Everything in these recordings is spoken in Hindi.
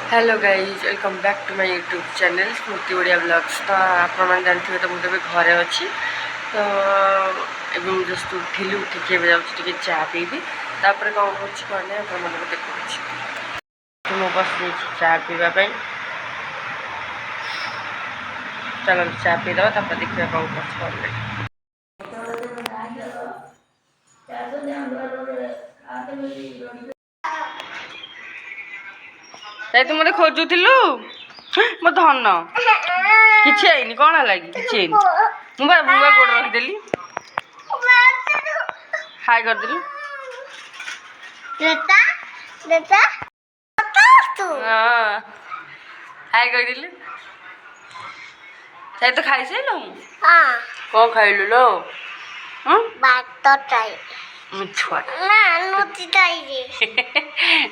Hello guys welcome back to my YouTube channel Smriti Odia blogs. तो आप जानते तो मुझे घरे अच्छी तो एवं जस्ट उठिली उठिकी जाऊँगी चा पीबी तापर कौन कर देखा मो बस चा पीवाई चलो चा पीदे तापर देखा कौन कर तू मत खोजुलु मो धन किसी आईनी कौन है कि किसी मुझे बुआ गोड़ रखिदेली हाय करदेलु हाय करदेलु चाहे तो खाई साइलु कौन खाइलु लो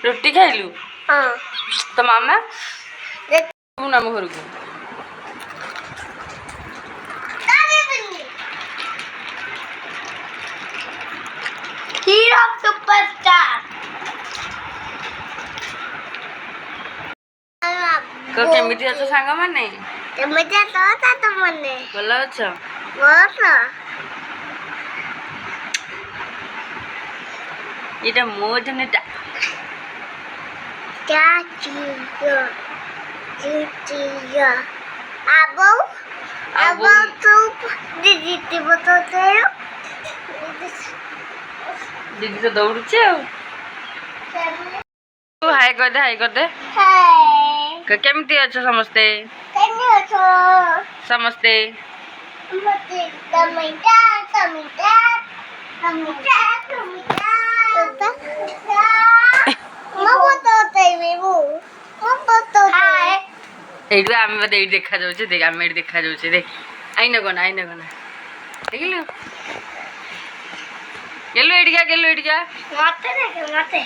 रुटी खाइलु तो मामा तू ना घर को हीरो सुपरस्टार तो केमिति अछ सांग माने केमिति अछ तो मने भलो अछ बोलो इटा मोजनेटा क्या चीज़ आबो तो दीदी ते बताते हो दीदी तो दौड़ुचे हाय कर दे हाय केमिति अछ समस्ते केमि अछो समस्ते मते टमाटा एइटु आमे बदे एइ देखा जाउछे देख आमे एइ देखा जाउछे देख आइना गना देखिलु गेलु एइटिका मते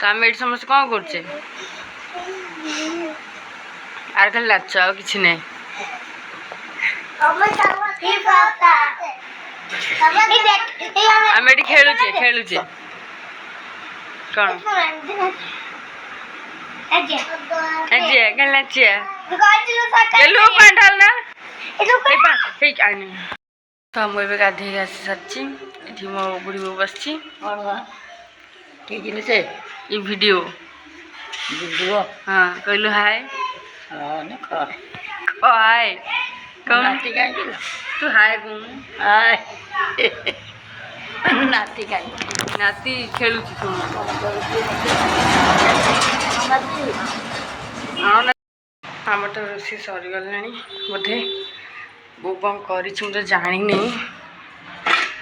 तो आमे एइ समस्त कोन करछे आर खाली लाच आ किछि नै आमे एइ खेलुछे कोन अजे गलाचे गेलु पंडाल ना हे आनी तो हम एबे गाधे आसी सच्ची एठी मो बुढ़ी बो बसची ठीक है से ये वीडियो हां कहलु हाय हां न हाय कौन नाती का तू हाय गुण हाय नाती का नाती खेलु छी तू आम तो रोषे सरीगला बोधे बो कौन कर जानी नहीं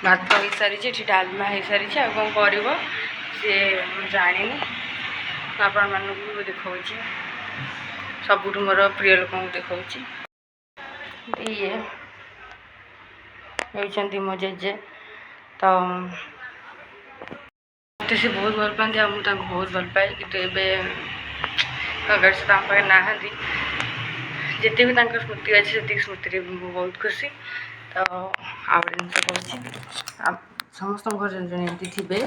भात हो सारी डालमा हो सारी कौन कर सी जानी आपण मान देखा सबुठ मोर प्रिय लोक देखा ये होती मो जेजे तो मत से बहुत भल पाती आ मुझे बहुत भल पाए कि अगर से पाखे नहांती जिते भी स्मृति अच्छे से स्मृति बहुत खुशी तो आउ जिन कह समस्त घर जन जन एमती थे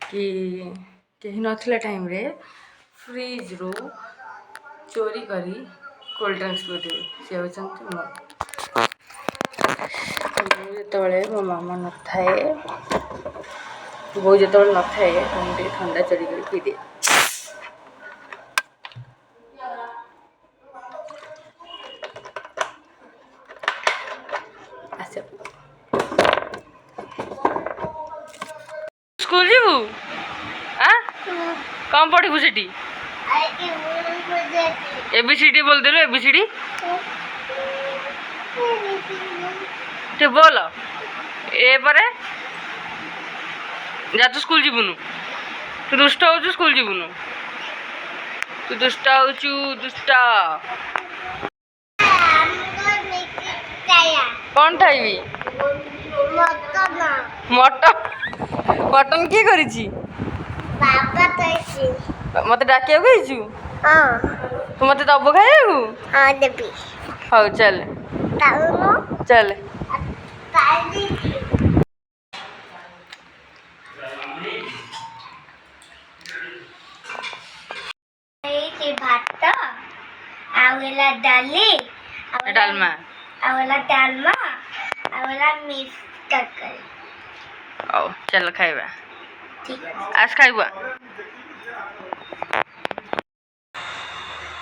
कि कहीं नथिला टाइम रे फ्रिज रू चोरी करी कोल्ड ड्रिंक्स पीते सी होती जिते मो मामा न थाए बो जो न थाए मुझे ठंडा चोरी कर पी दे स्कूल जीवु कौन पढ़ू से एबीसीडी बोल देलु एबीसीडी ते बोल ए पर जा तू स्कूल जीवुनु तू दुष्ट हो स्कूल जीवुनु तू दुष्ट हो दुष्ट कौन खाइबी मटन मटन किए करिछि बाबा तैसी मत डाकिया गइछु तू मत दबो खाइबू हां देबी हौ चल चल आवेला डाली डालमा आवेला डालमा आवेला मिक्स तरकारी ओ चल खाइबा ठीक है आज खाइबा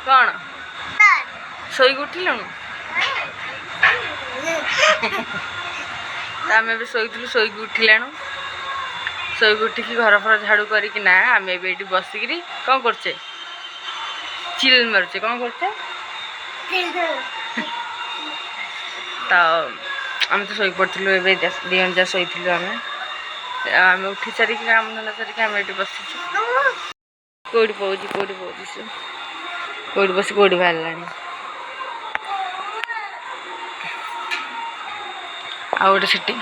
कौन शोक उठिलुणु आम भी शोलु शोक उठिलाणु शोक उठिकी घर फर झाड़ू करना आम ये बसिक कौन करचे चिल मारुचे कौन करचे तो आम तो शोक पड़ू ए दिजन जा शोलु आम उठी सारिक काम धंदा सारिक आम ये बसीचु कौटी पाँच कौटी बस कौटी बाहर आ गोटे सीटी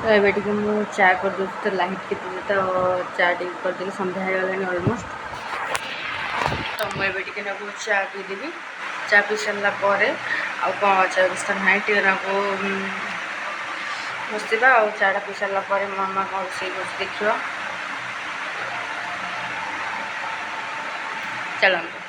तो ये मुझे चा कर दूँ तो लाइट के तो चा टी करदेली सन्ध्या हो गलानी अलमोस्ट तो मुझे चा पीदेवी चा पी सारा पर आउ कौन चा व्यवस्था ना टे को बसवा आ चाटा पी सारा मामा कौन रोसे देखा चलो